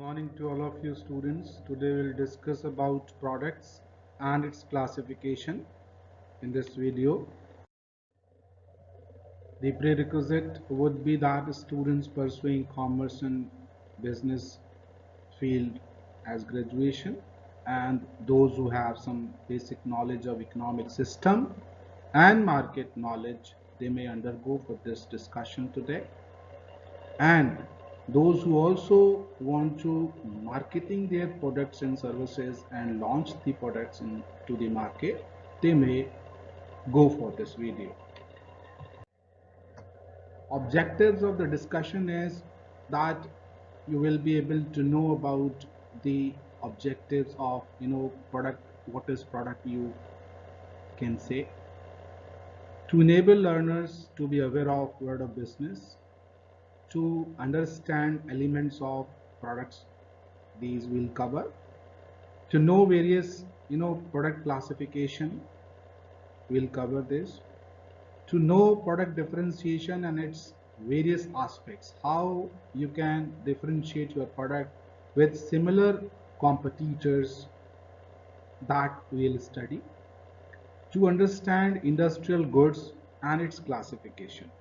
Morning to all of you students. Today we'll discuss about products and its classification in this video. The prerequisite would be that students pursuing commerce and business field as graduation, and those who have some basic knowledge of economic system and market knowledge, they may undergo for this discussion today. And those who also want to marketing their products and services and launch the products into the market, they may go for this video. Objectives of the discussion is that you will be able to know about the objectives of product, what is product, you can say, to enable learners to be aware of world of business, to understand elements of products, these will cover, to know various product classification, will cover this, to know product differentiation and its various aspects, how you can differentiate your product with similar competitors, that we'll study, to understand industrial goods and its classification.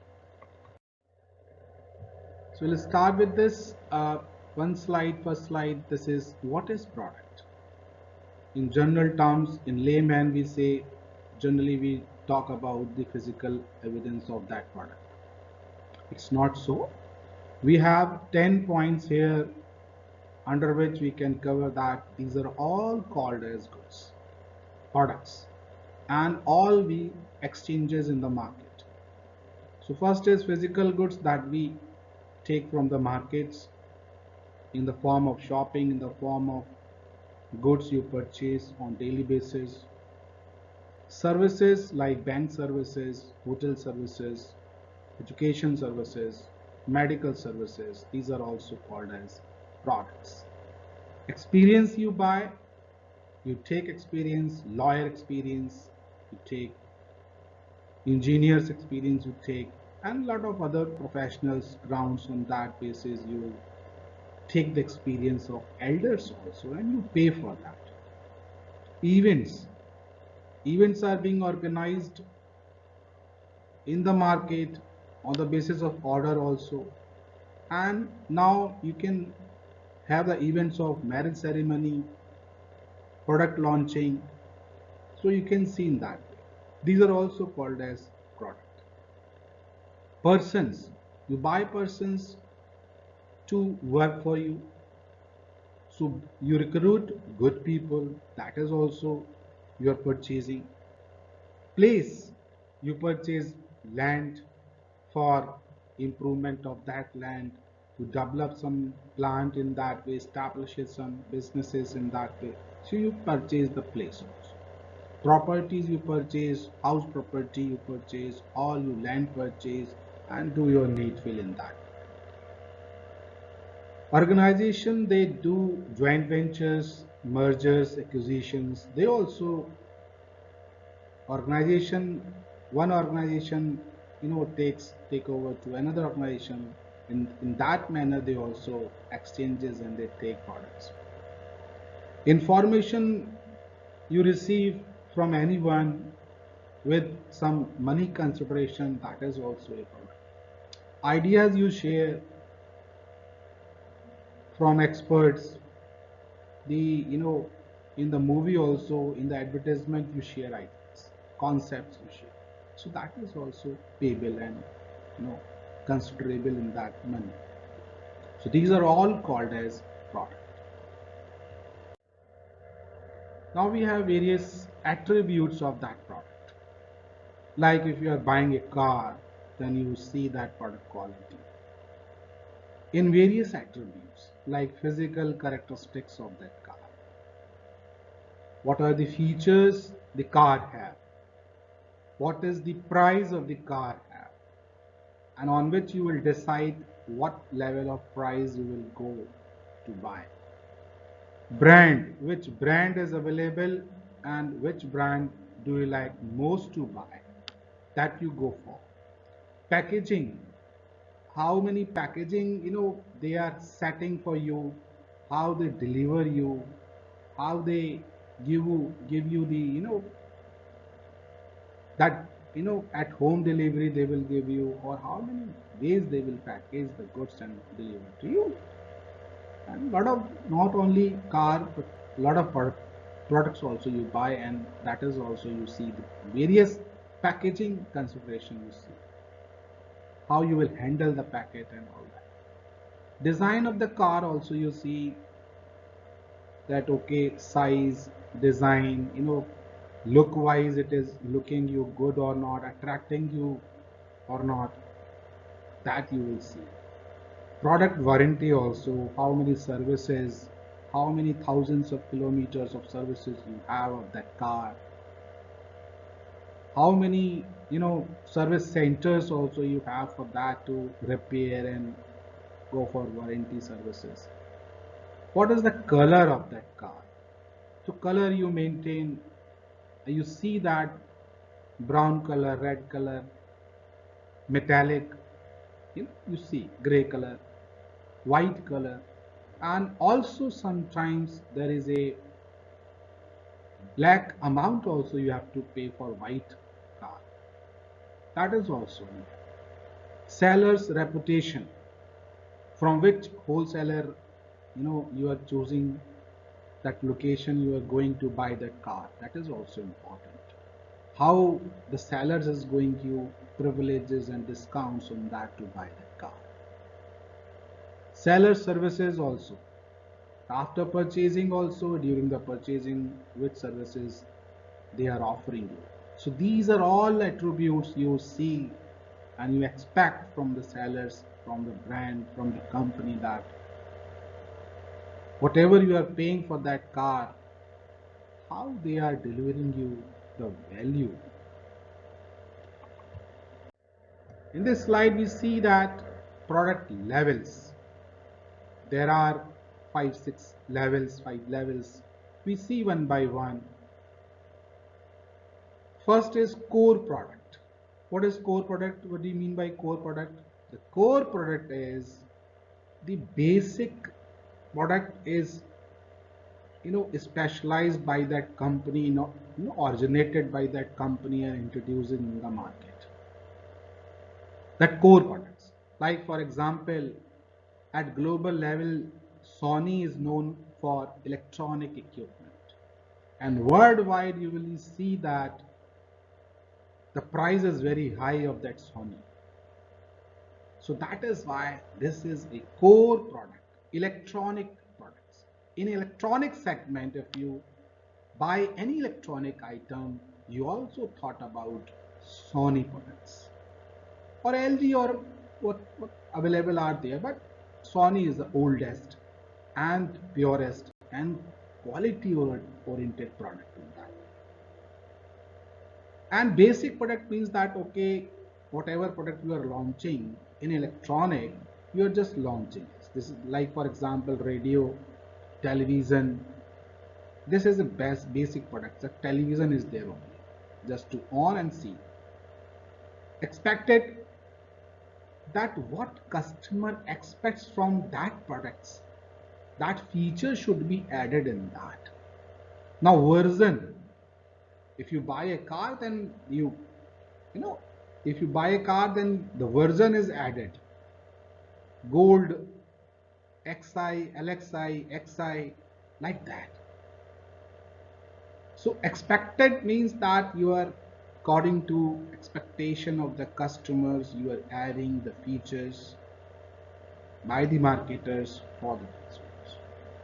So we'll start with this one slide. First slide, this is what is product. In general terms, in layman we say, generally we talk about the physical evidence of that product. It's not so. We have 10 points here under which we can cover that these are all called as goods, products, and all the exchanges in the market. So first is physical goods that we take from the markets in the form of shopping, in the form of goods you purchase on daily basis. Services like bank services, hotel services, education services, medical services, these are also called as products. Experience you buy, you take experience, lawyer experience, you take engineers experience, you take, and a lot of other professionals grounds. On that basis you take the experience of elders also, and you pay for that. Events are being organized in the market on the basis of order also, and now you can have the events of marriage ceremony, product launching, so you can see in that way. These are also called as product. Persons, you buy persons to work for you, so you recruit good people, that is also you are purchasing. Place, you purchase land for improvement of that land, to develop some plant in that way, establishes some businesses in that way, so you purchase the place also. Properties you purchase, house property you purchase, all you land purchase, and do your needful in that. Organization, they do joint ventures, mergers, acquisitions. They also, organization, one organization take over to another organization. In that manner they also exchanges and they take products. Information you receive from anyone with some money consideration, that is also a product. Ideas you share from experts, the in the movie also, in the advertisement you share ideas, concepts you share, so that is also payable and considerable in that money. So these are all called as product. Now we have various attributes of that product. Like if you are buying a car, then you see that product quality in various attributes like physical characteristics of that car. What are the features the car have? What is the price of the car have? And on which you will decide what level of price you will go to buy. Brand, which brand is available and which brand do you like most to buy, that you go for. Packaging, how many packaging they are setting for you how they deliver you, how they give you the that at home delivery they will give you, or how many ways they will package the goods and deliver to you. And lot of, not only car, but lot of products also you buy, and that is also you see the various packaging consideration, you see how you will handle the packet and all that. Design of the car also you see that, okay, size, design, look wise it is looking you good or not, attracting you or not, that you will see. Product warranty also, how many services, how many thousands of kilometers of services you have of that car, how many service centers also you have for that to repair and go for warranty services. What is the color of that car? So color you maintain, you see that brown color, red color, metallic, you see gray color, white color, and also sometimes there is a black amount also you have to pay for white car. That is also seller's reputation, from which wholesaler you are choosing that location you are going to buy that car. That is also important. How the sellers is going to you privileges and discounts on that to buy that car. Seller services also, after purchasing also, during the purchasing, which services they are offering you. So these are all attributes you see and you expect from the sellers, from the brand, from the company, that whatever you are paying for that car, how they are delivering you the value. In this slide we see that product levels, there are 5 levels. We see one by one. First is core product. What is core product? What do you mean by core product? The core product is the basic product, is specialized by that company, originated by that company and introduced in the market. That core products, like for example, at global level, Sony is known for electronic equipment, and worldwide you will see that the price is very high of that Sony. So that is why this is a core product, electronic products. In electronic segment, if you buy any electronic item, you also thought about Sony products or LG or what available are there, but Sony is the oldest and purest and quality oriented product in that. And basic product means that, okay, whatever product you are launching in electronic, you are just launching it. This is like, for example, radio, television. This is the best basic product. The television is there only, just to on and see. Expected, that what customer expects from that products, that feature should be added in that. Now version, if you buy a car, then you know if you buy a car, then the version is added, gold, xi, lxi, xi, like that. So expected means that you are, according to expectation of the customers, you are adding the features by the marketers for the consumers.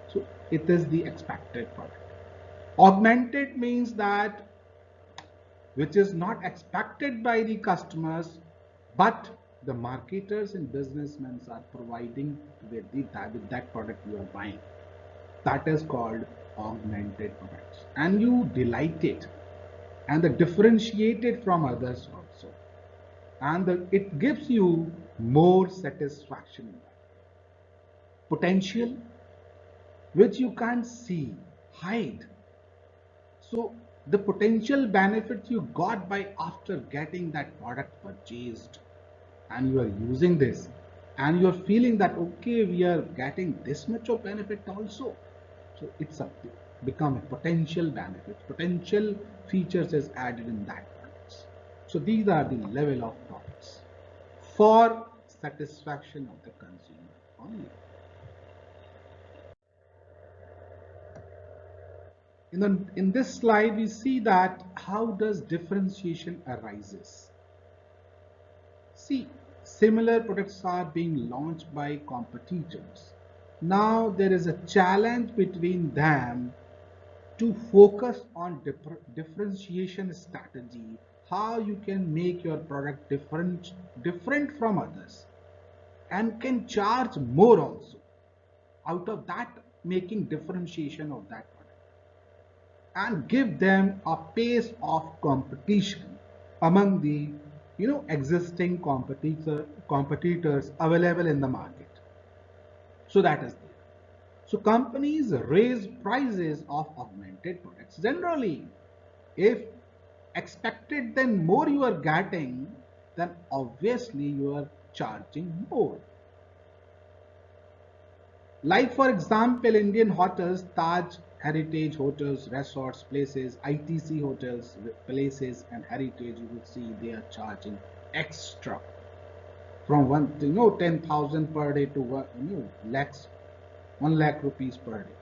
So it is the expected product. Augmented means that which is not expected by the customers, but the marketers and businessmen are providing with that product you are buying. That is called augmented products, and you delight it and the differentiate it from others also, and it gives you more satisfaction. Potential, which you can't see, hide. So the potential benefit you got by after getting that product purchased and you are using this, and you're feeling that okay, we are getting this much of benefit also, so it's a become a potential benefit, potential features is added in that products. So these are the level of profits for satisfaction of the consumer only. In this slide we see that how does differentiation arises. See, similar products are being launched by competitors. Now there is a challenge between them to focus on differentiation strategy, how you can make your product different from others and can charge more also out of that, making differentiation of that product and give them a pace of competition among the existing competitors available in the market. So that is there. So companies raise prices of augmented products generally. If expected, then more you are getting, then obviously you are charging more. Like for example, Indian hotels, Taj Heritage Hotels, resorts, places, ITC hotels, places, and heritage, you will see they are charging extra from 10,000 per day to lakhs, 1 lakh rupees per day.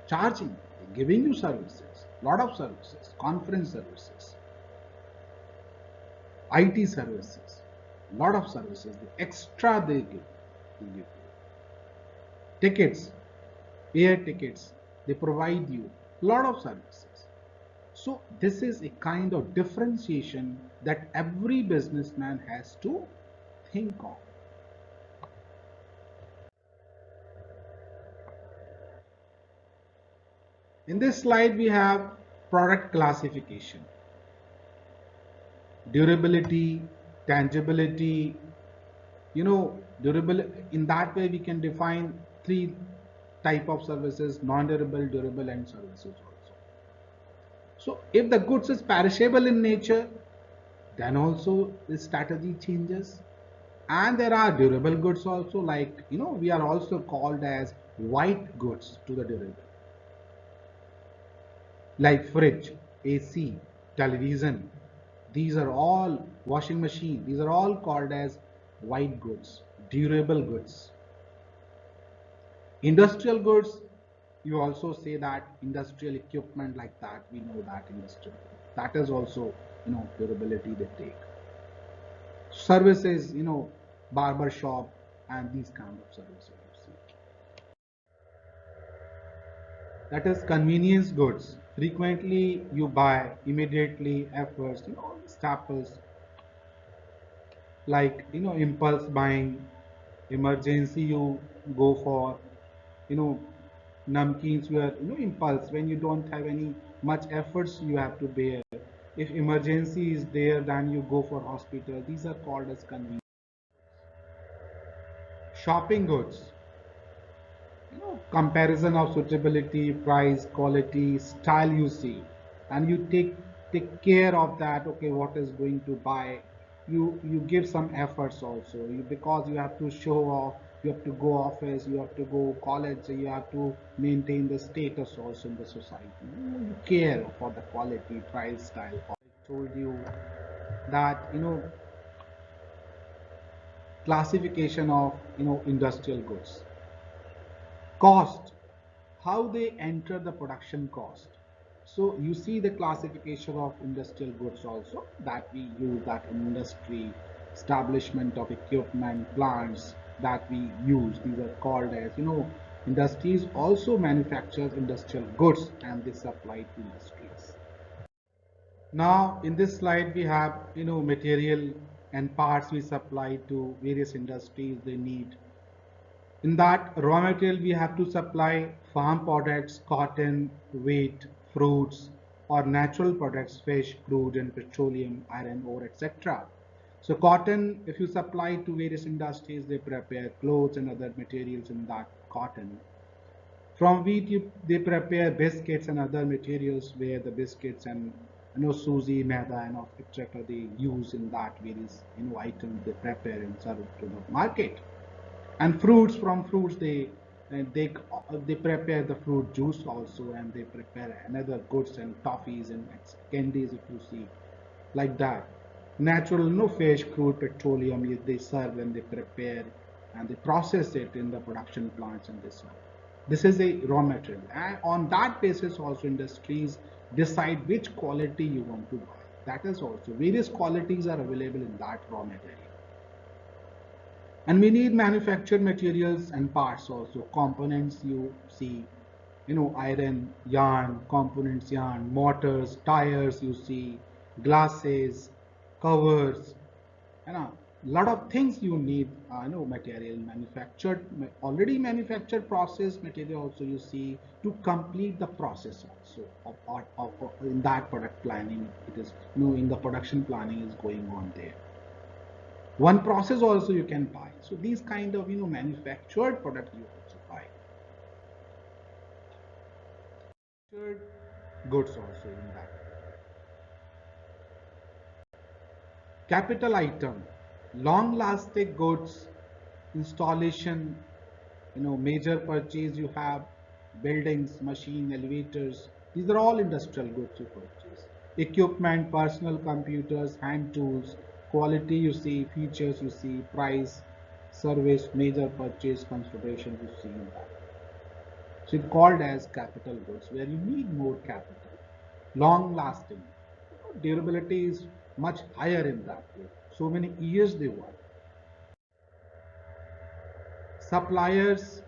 Charging, giving you services, lot of services, conference services, IT services, lot of services. The extra they give tickets, air tickets. They provide you lot of services. So this is a kind of differentiation that every businessman has to think of. In this slide, we have product classification, durability, tangibility. Durable, in that way we can define three type of services: non-durable, durable, and services also. So if the goods is perishable in nature, then also the strategy changes. And there are durable goods also, like we are also called as white goods to the durable, like fridge, AC, television. These are all washing machine. These are all called as white goods, durable goods. Industrial goods, you also say that industrial equipment like that, we know that industrial, that is also durability they take. Services, barber shop and these kind of services you see. That is convenience goods. Frequently you buy, immediately efforts, staples, like impulse buying, emergency you go for, you know namkeens were impulse when you don't have any much efforts you have to bear. If emergency is there, then you go for hospital. These are called as convenience. Shopping goods, comparison of suitability, price, quality, style you see, and you take care of that. Okay, what is going to buy, you give some efforts also, because you have to show off, you have to go office, you have to go college, you have to maintain the status also in the society. You care for the quality, price, style. I told you that classification of industrial goods. Cost, how they enter the production cost. So you see the classification of industrial goods also, that we use that in industry, establishment of equipment, plants that we use. These are called as, industries also manufactures industrial goods and they supply to industries. Now in this slide we have, material and parts we supply to various industries they need. In that raw material, we have to supply farm products, cotton, wheat, fruits, or natural products, fish, crude, and petroleum, iron ore, etc. So cotton, if you supply to various industries, they prepare clothes and other materials in that cotton. From wheat, they prepare biscuits and other materials where the biscuits and suji, maida, and etc. they use in that various items they prepare and serve to the market. And fruits, from fruits they prepare the fruit juice also, and they prepare another goods and toffees and candies, if you see, like that. Natural, no fish, crude, petroleum, they serve and they prepare and they process it in the production plants, and this one. This is a raw material, and on that basis also industries decide which quality you want to buy. That is also various qualities are available in that raw material. And we need manufactured materials and parts also, components, you see, iron, yarn, components, yarn, motors, tires, you see, glasses, covers, and a lot of things you need, material manufactured, already manufactured process material also, you see, to complete the process also of in that product planning. It is, in the production planning is going on there. One process also you can buy. So these kind of, manufactured product you also buy. Manufactured goods also in that. Capital item, long lasting goods, installation, major purchase you have, buildings, machine, elevators. These are all industrial goods you purchase. Equipment, personal computers, hand tools, quality you see, features you see, price, service, major purchase, consideration you see in that. So it's called as capital goods, where you need more capital, long lasting. Durability is much higher in that way. So many years they work. Suppliers,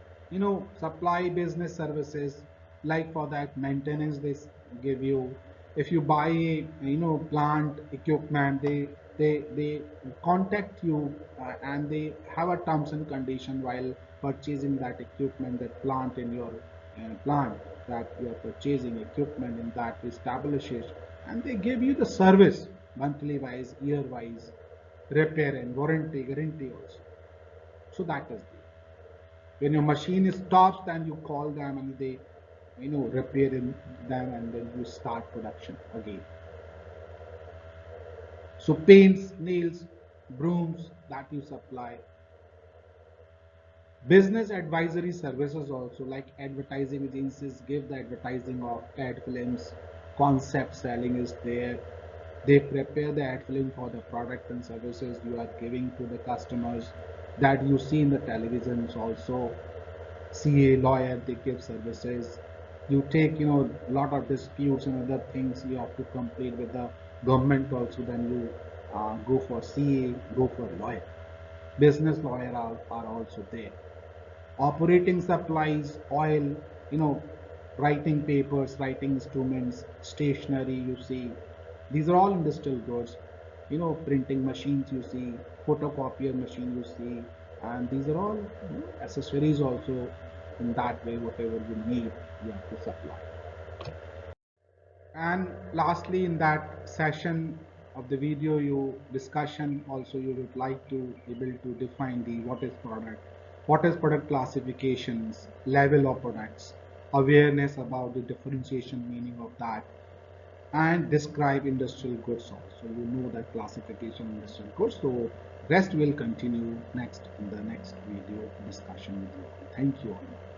supply business services, like for that maintenance they give you. If you buy plant equipment, they contact you, and they have a terms and condition while purchasing that equipment, that plant in your plant, that you are purchasing equipment in that establishes, and they give you the service monthly wise, year wise, repair and warranty guarantee also. So that is the, when your machine stops, then you call them and they repair them, and then you start production again. So paints, nails, brooms that you supply. Business advisory services also, like advertising agencies give the advertising of ad films, concept selling is there. They prepare the ad film for the product and services you are giving to the customers, that you see in the televisions also. CA, lawyer, they give services. You take, a lot of disputes and other things you have to complete with the government also, then you go for CA, go for lawyer. Business lawyer are also there. Operating supplies, oil, writing papers, writing instruments, stationery, you see. These are all industrial goods. Printing machines, you see, photocopier machine, you see, and these are all accessories also. In that way, whatever you need, you have to supply. And lastly, in that session of the video you discussion also, you would like to able to define the what is product classifications, level of products, awareness about the differentiation meaning of that, and describe industrial goods also. You know that classification industrial goods. So rest will continue next in the next video discussion with you. Thank you all.